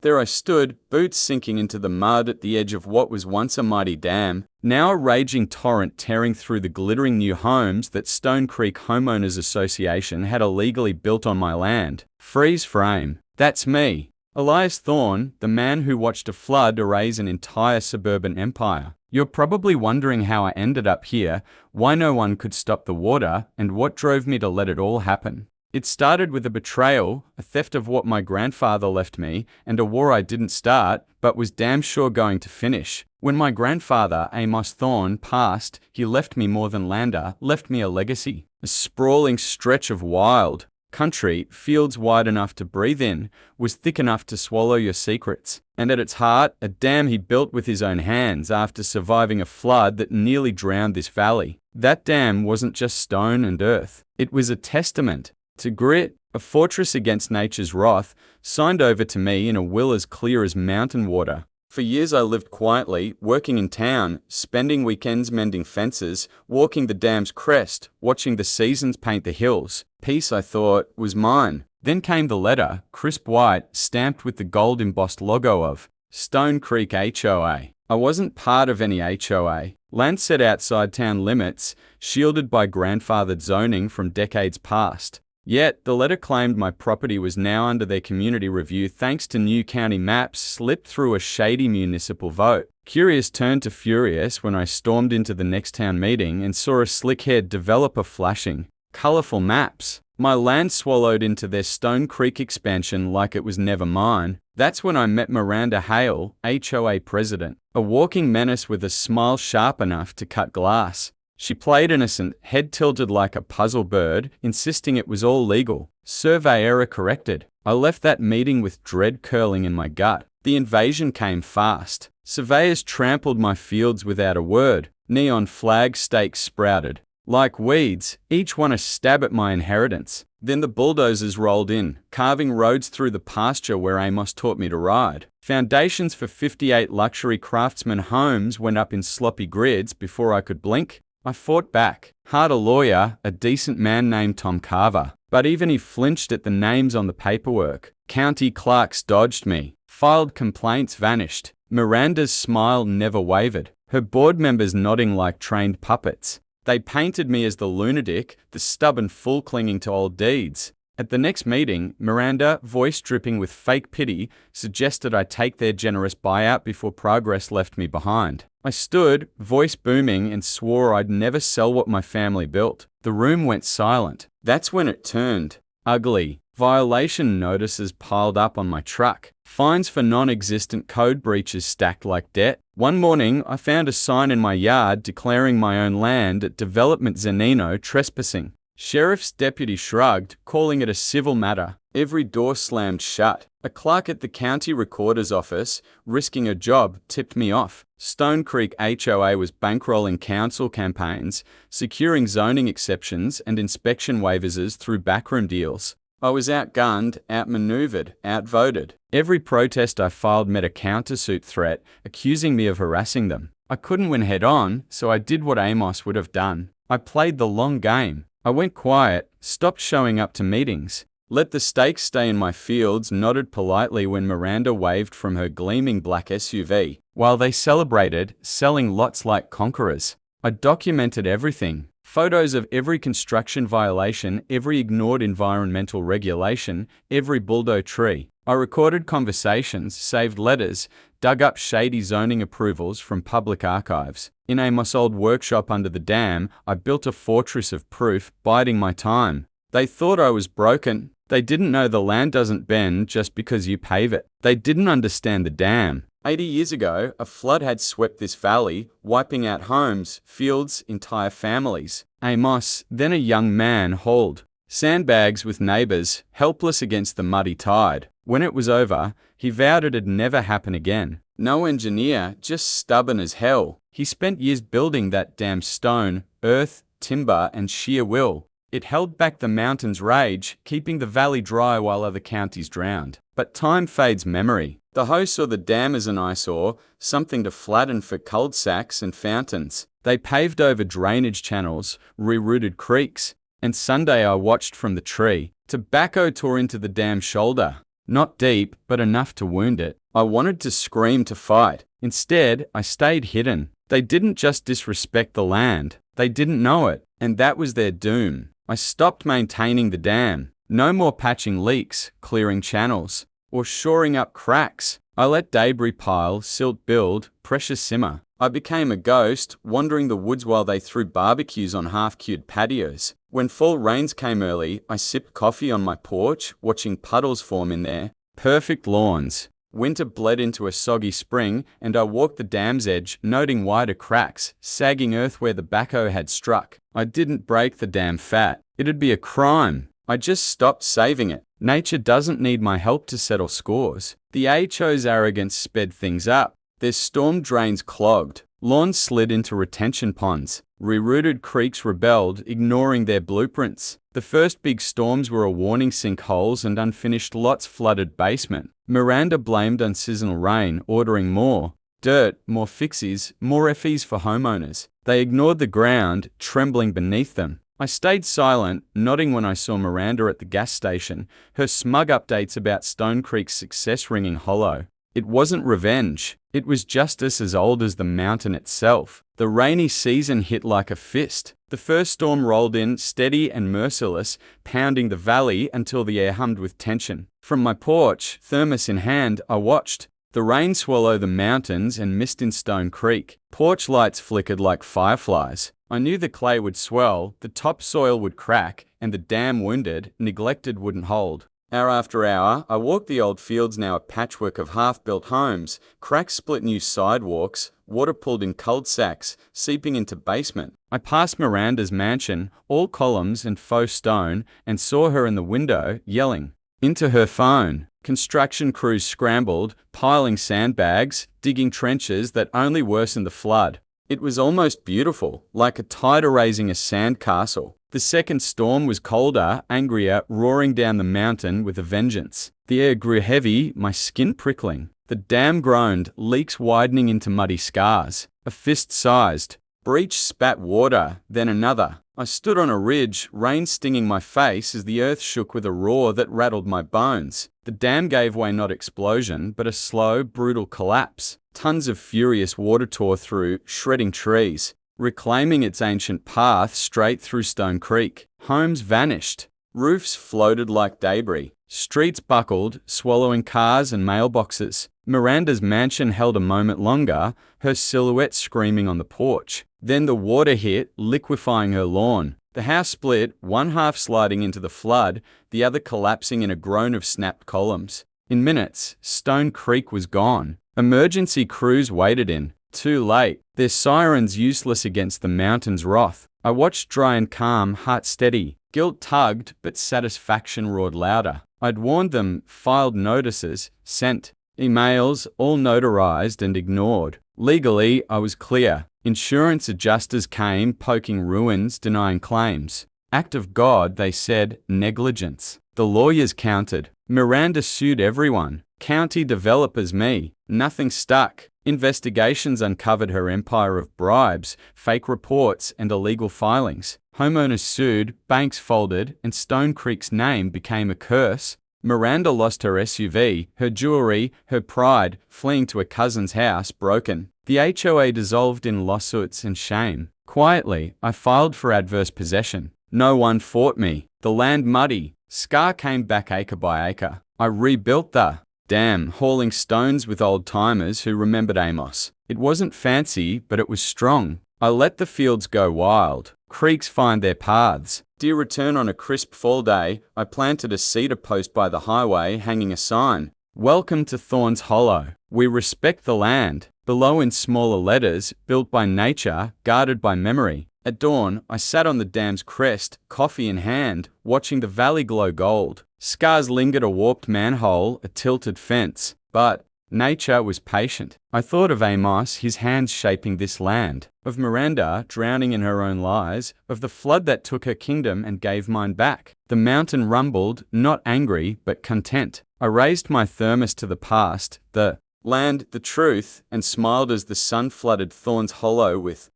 There I stood, boots sinking into the mud at the edge of what was once a mighty dam, now a raging torrent tearing through the glittering new homes that Stone Creek Homeowners Association had illegally built on my land. Freeze frame. That's me. Elias Thorne, the man who watched a flood erase an entire suburban empire. You're probably wondering how I ended up here, why no one could stop the water, and what drove me to let it all happen. It started with a betrayal, a theft of what my grandfather left me, and a war I didn't start, but was damn sure going to finish. When my grandfather, Amos Thorne, passed, he left me more than lander, left me a legacy. A sprawling stretch of wild country, fields wide enough to breathe in, was thick enough to swallow your secrets. And at its heart, a dam he built with his own hands after surviving a flood that nearly drowned this valley. That dam wasn't just stone and earth. It was a testament to grit, a fortress against nature's wrath, signed over to me in a will as clear as mountain water. For years I lived quietly, working in town, spending weekends mending fences, walking the dam's crest, watching the seasons paint the hills. Peace, I thought, was mine. Then came the letter, crisp white, stamped with the gold embossed logo of Stone Creek HOA. I wasn't part of any HOA. Land set outside town limits, shielded by grandfathered zoning from decades past. Yet, the letter claimed my property was now under their community review thanks to new county maps slipped through a shady municipal vote. Curious turned to furious when I stormed into the next town meeting and saw a slick-haired developer flashing colorful maps. My land swallowed into their Stone Creek expansion like it was never mine. That's when I met Miranda Hale, HOA president, a walking menace with a smile sharp enough to cut glass. She played innocent, head tilted like a puzzle bird, insisting it was all legal. Survey error corrected. I left that meeting with dread curling in my gut. The invasion came fast. Surveyors trampled my fields without a word. Neon flag stakes sprouted. Like weeds, each one a stab at my inheritance. Then the bulldozers rolled in, carving roads through the pasture where Amos taught me to ride. Foundations for 58 luxury craftsman homes went up in sloppy grids before I could blink. I fought back, hired a lawyer, a decent man named Tom Carver, but even he flinched at the names on the paperwork. County clerks dodged me, filed complaints vanished. Miranda's smile never wavered, her board members nodding like trained puppets. They painted me as the lunatic, the stubborn fool clinging to old deeds. At the next meeting, Miranda, voice dripping with fake pity, suggested I take their generous buyout before progress left me behind. I stood, voice booming, and swore I'd never sell what my family built. The room went silent. That's when it turned ugly. Violation notices piled up on my truck. Fines for non-existent code breaches stacked like debt. One morning, I found a sign in my yard declaring my own land at Development Zenino trespassing. Sheriff's deputy shrugged, calling it a civil matter. Every door slammed shut. A clerk at the county recorder's office, risking a job, tipped me off. Stone Creek HOA was bankrolling council campaigns, securing zoning exceptions and inspection waivers through backroom deals. I was outgunned, outmaneuvered, outvoted. Every protest I filed met a countersuit threat, accusing me of harassing them. I couldn't win head-on, so I did what Amos would have done. I played the long game. I went quiet, stopped showing up to meetings, let the stakes stay in my fields, nodded politely when Miranda waved from her gleaming black SUV, while they celebrated, selling lots like conquerors. I documented everything. Photos of every construction violation, every ignored environmental regulation, every bulldoze tree. I recorded conversations, saved letters, dug up shady zoning approvals from public archives. In Amos' old workshop under the dam, I built a fortress of proof, biding my time. They thought I was broken. They didn't know the land doesn't bend just because you pave it. They didn't understand the dam. 80 years ago, a flood had swept this valley, wiping out homes, fields, entire families. Amos, then a young man, hauled sandbags with neighbors, helpless against the muddy tide. When it was over, he vowed it'd never happen again. No engineer, just stubborn as hell. He spent years building that damn stone, earth, timber, and sheer will. It held back the mountain's rage, keeping the valley dry while other counties drowned. But time fades memory. The host saw the dam as an eyesore, something to flatten for cul-de-sacs and fountains. They paved over drainage channels, rerouted creeks, and Sunday I watched from the tree. Tobacco tore into the dam's shoulder. Not deep, but enough to wound it. I wanted to scream to fight. Instead, I stayed hidden. They didn't just disrespect the land, they didn't know it, and that was their doom. I stopped maintaining the dam. No more patching leaks, clearing channels, or shoring up cracks. I let debris pile, silt build, pressure simmer. I became a ghost, wandering the woods while they threw barbecues on half-cured patios. When fall rains came early, I sipped coffee on my porch, watching puddles form in there. Perfect lawns. Winter bled into a soggy spring, and I walked the dam's edge, noting wider cracks, sagging earth where the backhoe had struck. I didn't break the dam fat. It'd be a crime. I just stopped saving it. Nature doesn't need my help to settle scores. The HOA's arrogance sped things up. Their storm drains clogged. Lawns slid into retention ponds. Rerouted creeks rebelled, ignoring their blueprints. The first big storms were a warning sinkholes and unfinished lots flooded basement. Miranda blamed unseasonal rain, ordering more dirt, more fixies, more FEs for homeowners. They ignored the ground, trembling beneath them. I stayed silent, nodding when I saw Miranda at the gas station, her smug updates about Stone Creek's success ringing hollow. It wasn't revenge. It was justice as old as the mountain itself. The rainy season hit like a fist. The first storm rolled in, steady and merciless, pounding the valley until the air hummed with tension. From my porch, thermos in hand, I watched the rain swallow the mountains and mist in Stone Creek. Porch lights flickered like fireflies. I knew the clay would swell, the topsoil would crack, and the dam wounded, neglected wouldn't hold. Hour after hour, I walked the old fields, now a patchwork of half-built homes, cracks split new sidewalks, water pulled in cul-de-sacs, seeping into basement. I passed Miranda's mansion, all columns and faux stone, and saw her in the window, yelling into her phone. Construction crews scrambled, piling sandbags, digging trenches that only worsened the flood. It was almost beautiful, like a tide erasing a sandcastle. The second storm was colder, angrier, roaring down the mountain with a vengeance. The air grew heavy, my skin prickling. The dam groaned, leaks widening into muddy scars. A fist-sized breach spat water, then another. I stood on a ridge, rain stinging my face as the earth shook with a roar that rattled my bones. The dam gave way, not explosion, but a slow, brutal collapse. Tons of furious water tore through, shredding trees, reclaiming its ancient path straight through Stone Creek. Homes vanished. Roofs floated like debris. Streets buckled, swallowing cars and mailboxes. Miranda's mansion held a moment longer, her silhouette screaming on the porch. Then the water hit, liquefying her lawn. The house split, one half sliding into the flood, the other collapsing in a groan of snapped columns. In minutes, Stone Creek was gone. Emergency crews waded in. Too late. Their sirens useless against the mountain's wrath. I watched dry and calm, heart steady. Guilt tugged, but satisfaction roared louder. I'd warned them, filed notices, sent emails, all notarized and ignored. Legally, I was clear. Insurance adjusters came, poking ruins, denying claims. Act of God, they said, negligence. The lawyers countered. Miranda sued everyone. County developers, me. Nothing stuck. Investigations uncovered her empire of bribes, fake reports, and illegal filings. Homeowners sued, banks folded, and Stone Creek's name became a curse. Miranda lost her SUV, her jewelry, her pride, fleeing to a cousin's house, broken. The HOA dissolved in lawsuits and shame. Quietly, I filed for adverse possession. No one fought me. The land muddy. Scar came back acre by acre. I rebuilt the dam, hauling stones with old-timers who remembered Amos. It wasn't fancy, but it was strong. I let the fields go wild. Creeks find their paths. Deer return on a crisp fall day. I planted a cedar post by the highway, hanging a sign. Welcome to Thorns Hollow. We respect the land. Below in smaller letters, built by nature, guarded by memory. At dawn, I sat on the dam's crest, coffee in hand, watching the valley glow gold. Scars lingered, a warped manhole, a tilted fence. But nature was patient. I thought of Amos, his hands shaping this land. Of Miranda, drowning in her own lies. Of the flood that took her kingdom and gave mine back. The mountain rumbled, not angry, but content. I raised my thermos to the past, the land, the truth, and smiled as the sun flooded Thorns Hollow with